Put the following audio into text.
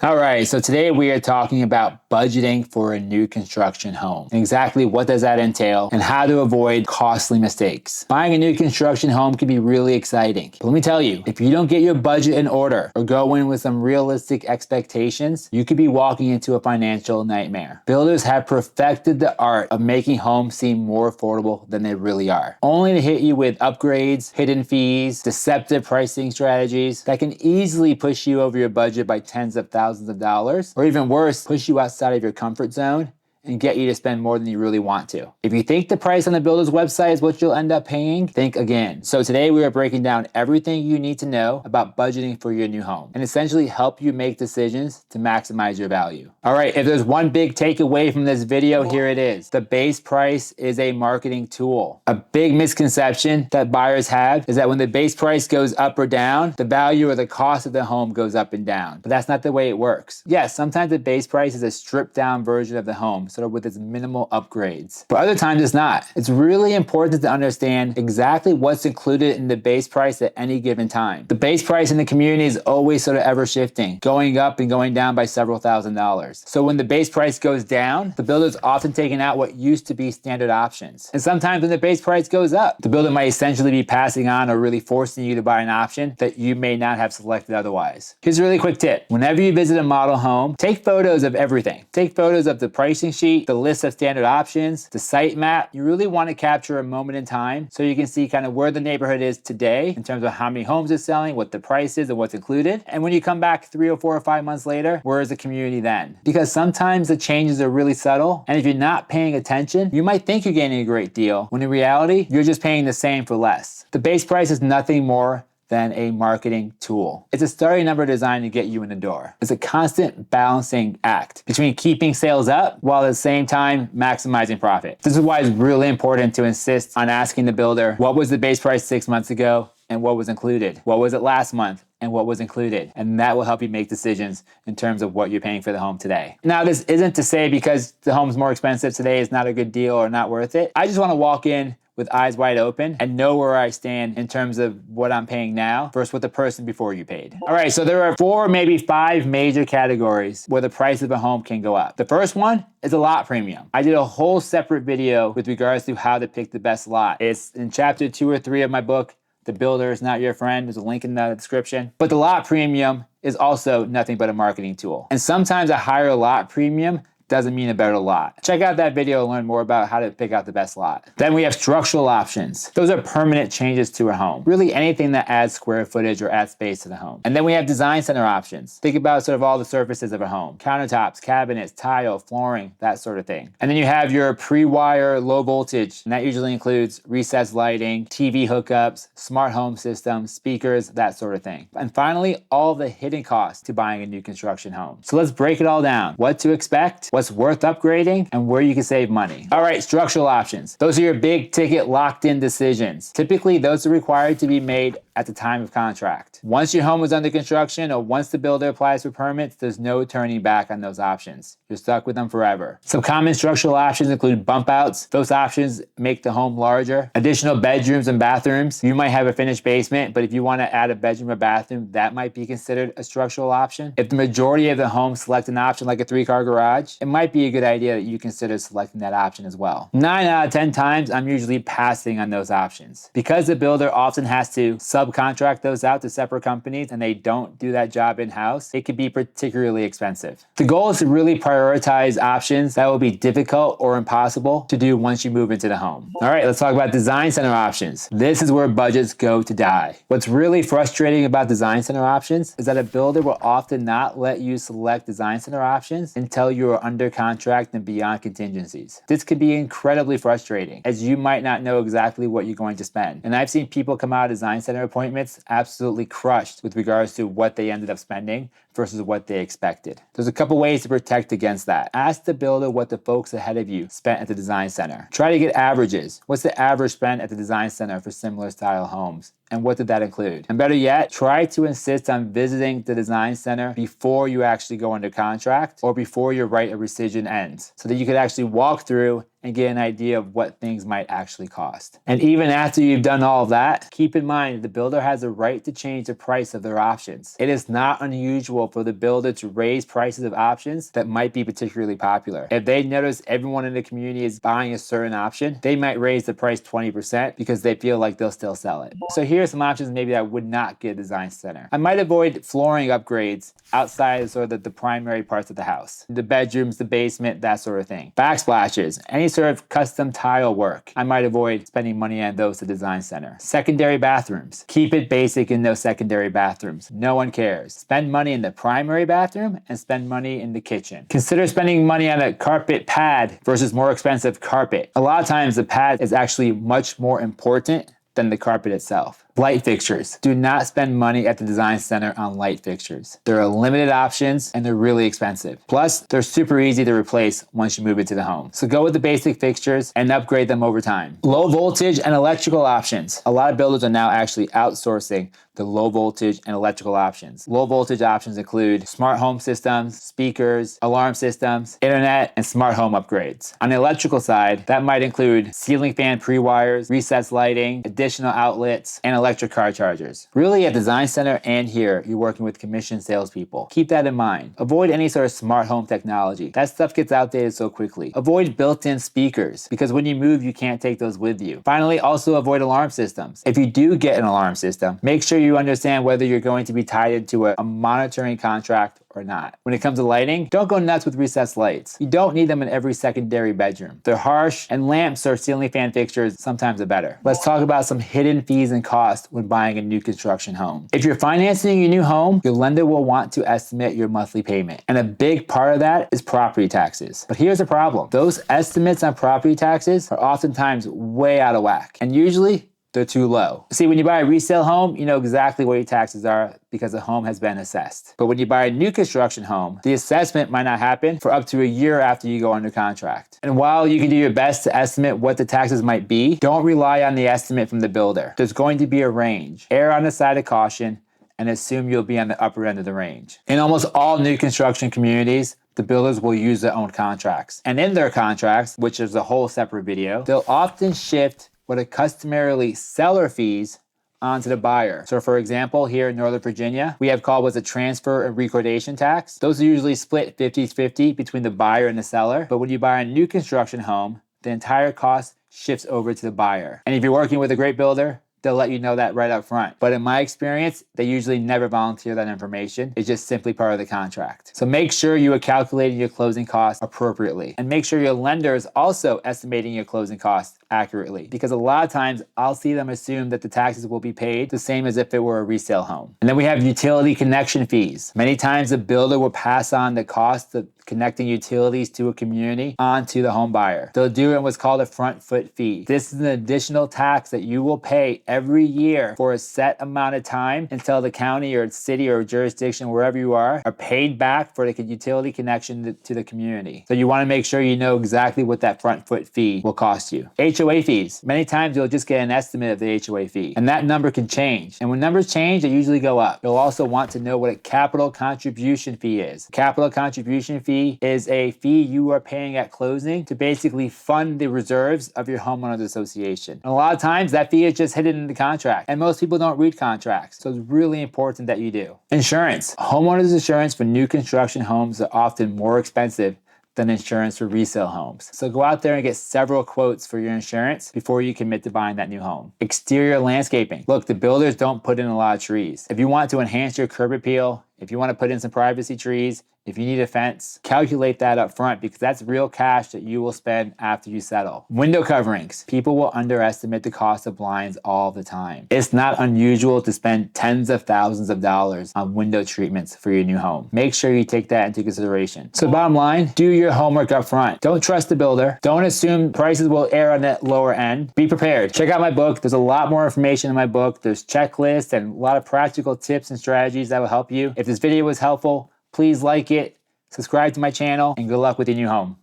All right, so today we are talking about budgeting for a new construction home. And exactly what does that entail and how to avoid costly mistakes. Buying a new construction home can be really exciting. But let me tell you, if you don't get your budget in order or go in with some realistic expectations, you could be walking into a financial nightmare. Builders have perfected the art of making homes seem more affordable than they really are, only to hit you with upgrades, hidden fees, deceptive pricing strategies that can easily push you over your budget by tens of thousands of dollars, or even worse, push you outside of your comfort zone and get you to spend more than you really want to. If you think the price on the builder's website is what you'll end up paying, think again. So today we are breaking down everything you need to know about budgeting for your new home and essentially help you make decisions to maximize your value. All right, if there's one big takeaway from this video, here it is. The base price is a marketing tool. A big misconception that buyers have is that when the base price goes up or down, the value or the cost of the home goes up and down. But that's not the way it works. Yes, sometimes the base price is a stripped down version of the home, sort of with its minimal upgrades. But other times it's not. It's really important to understand exactly what's included in the base price at any given time. The base price in the community is always sort of ever shifting, going up and going down by several $1,000s. So when the base price goes down, the builder's often taking out what used to be standard options. And sometimes when the base price goes up, the builder might essentially be passing on or really forcing you to buy an option that you may not have selected otherwise. Here's a really quick tip. Whenever you visit a model home, take photos of everything. Take photos of the pricing sheet, the list of standard options, the site map. You really want to capture a moment in time so you can see kind of where the neighborhood is today in terms of how many homes it's selling, what the price is, and what's included. And when you come back 3 or 4 or 5 months later, where is the community then? Because sometimes the changes are really subtle, and if you're not paying attention, you might think you're getting a great deal, when in reality, you're just paying the same for less. The base price is nothing more than a marketing tool. It's a starting number designed to get you in the door. It's a constant balancing act between keeping sales up while at the same time maximizing profit. This is why it's really important to insist on asking the builder, what was the base price 6 months ago and what was included? What was it last month and what was included? And that will help you make decisions in terms of what you're paying for the home today. Now, this isn't to say because the home's more expensive today is not a good deal or not worth it. I just want to walk in with eyes wide open and know where I stand in terms of what I'm paying now versus what the person before you paid. All right, so there are 4, maybe 5 major categories where the price of a home can go up. The first one is a lot premium. I did a whole separate video with regards to how to pick the best lot. It's in chapter 2 or 3 of my book, The Builder is Not Your Friend. There's a link in the description. But the lot premium is also nothing but a marketing tool. And sometimes a higher lot premium doesn't mean a better lot. Check out that video to learn more about how to pick out the best lot. Then we have structural options. Those are permanent changes to a home. Really anything that adds square footage or adds space to the home. And then we have design center options. Think about sort of all the surfaces of a home. Countertops, cabinets, tile, flooring, that sort of thing. And then you have your pre-wire low voltage, and that usually includes recessed lighting, TV hookups, smart home systems, speakers, that sort of thing. And finally, all the hidden costs to buying a new construction home. So let's break it all down. What to expect, what's worth upgrading, and where you can save money. All right, structural options. Those are your big ticket locked in decisions. Typically, those are required to be made at the time of contract. Once your home is under construction or once the builder applies for permits, there's no turning back on those options. You're stuck with them forever. Some common structural options include bump outs. Those options make the home larger. Additional bedrooms and bathrooms. You might have a finished basement, but if you want to add a bedroom or bathroom, that might be considered a structural option. If the majority of the homes select an option like a 3-car garage, it might be a good idea that you consider selecting that option as well. 9 out of 10 times, I'm usually passing on those options. Because the builder often has to subcontract those out to separate companies and they don't do that job in-house, it could be particularly expensive. The goal is to really prioritize options that will be difficult or impossible to do once you move into the home. All right, let's talk about design center options. This is where budgets go to die. What's really frustrating about design center options is that a builder will often not let you select design center options until you are under contract and beyond contingencies. This could be incredibly frustrating as you might not know exactly what you're going to spend. And I've seen people come out of design center appointments absolutely crushed with regards to what they ended up spending versus what they expected. There's a couple ways to protect against that. Ask the builder what the folks ahead of you spent at the design center. Try to get averages. What's the average spend at the design center for similar style homes? And what did that include? And better yet, try to insist on visiting the design center before you actually go under contract or before your right of rescission ends so that you could actually walk through and get an idea of what things might actually cost. And even after you've done all of that, keep in mind the builder has a right to change the price of their options. It is not unusual natural for the builder to raise prices of options that might be particularly popular. If they notice everyone in the community is buying a certain option, they might raise the price 20% because they feel like they'll still sell it. So here are some options maybe that I would not get a design center. I might avoid flooring upgrades outside of sort of the primary parts of the house. The bedrooms, the basement, that sort of thing. Backsplashes, any sort of custom tile work. I might avoid spending money on those at the design center. Secondary bathrooms. Keep it basic and no secondary bathrooms. No one cares. Spend money in the primary bathroom and spend money in the kitchen. Consider spending money on a carpet pad versus more expensive carpet. A lot of times the pad is actually much more important than the carpet itself. Light fixtures. Do not spend money at the design center on light fixtures. There are limited options and they're really expensive. Plus, they're super easy to replace once you move into the home. So go with the basic fixtures and upgrade them over time. Low voltage and electrical options. A lot of builders are now actually outsourcing the low voltage and electrical options. Low voltage options include smart home systems, speakers, alarm systems, internet, and smart home upgrades. On the electrical side, that might include ceiling fan pre-wires, recessed lighting, additional outlets, and electric car chargers. Really, at Design Center and here, you're working with commissioned salespeople. Keep that in mind. Avoid any sort of smart home technology. That stuff gets outdated so quickly. Avoid built-in speakers because when you move, you can't take those with you. Finally, also avoid alarm systems. If you do get an alarm system, make sure you understand whether you're going to be tied into a monitoring contract or not. When it comes to lighting, don't go nuts with recessed lights. You don't need them in every secondary bedroom. They're harsh, and lamps or ceiling fan fixtures sometimes are better. Let's talk about some hidden fees and costs when buying a new construction home. If you're financing your new home, your lender will want to estimate your monthly payment. And a big part of that is property taxes. But here's the problem. Those estimates on property taxes are oftentimes way out of whack. And usually, they're too low. See, when you buy a resale home, you know exactly what your taxes are because the home has been assessed. But when you buy a new construction home, the assessment might not happen for up to a year after you go under contract. And while you can do your best to estimate what the taxes might be, don't rely on the estimate from the builder. There's going to be a range. Err on the side of caution and assume you'll be on the upper end of the range. In almost all new construction communities, the builders will use their own contracts. And in their contracts, which is a whole separate video, they'll often shift what are customarily seller fees onto the buyer. So for example, here in Northern Virginia, we have called what's a transfer and recordation tax. Those are usually split 50-50 between the buyer and the seller. But when you buy a new construction home, the entire cost shifts over to the buyer. And if you're working with a great builder, they'll let you know that right up front. But in my experience, they usually never volunteer that information. It's just simply part of the contract. So make sure you are calculating your closing costs appropriately. And make sure your lender is also estimating your closing costs accurately. Because a lot of times, I'll see them assume that the taxes will be paid the same as if it were a resale home. And then we have utility connection fees. Many times the builder will pass on the cost of connecting utilities to a community onto the home buyer. They'll do it in what's called a front foot fee. This is an additional tax that you will pay every year for a set amount of time until the county or city or jurisdiction, wherever you are paid back for the utility connection to the community. So you want to make sure you know exactly what that front foot fee will cost you. HOA fees. Many times you'll just get an estimate of the HOA fee, and that number can change. And when numbers change, they usually go up. You'll also want to know what a capital contribution fee is. Capital contribution fee is a fee you are paying at closing to basically fund the reserves of your homeowners association. And a lot of times that fee is just hidden in the contract, and most people don't read contracts, so it's really important that you do. Insurance. Homeowners insurance for new construction homes are often more expensive than insurance for resale homes. So go out there and get several quotes for your insurance before you commit to buying that new home. Exterior landscaping. Look, the builders don't put in a lot of trees. If you want to enhance your curb appeal, if you want to put in some privacy trees, if you need a fence, calculate that up front because that's real cash that you will spend after you settle. Window coverings. People will underestimate the cost of blinds all the time. It's not unusual to spend tens of thousands of dollars on window treatments for your new home. Make sure you take that into consideration. So bottom line, do your homework up front. Don't trust the builder. Don't assume prices will err on that lower end. Be prepared. Check out my book. There's a lot more information in my book. There's checklists and a lot of practical tips and strategies that will help you. If this video was helpful, please like it, subscribe to my channel, and good luck with your new home.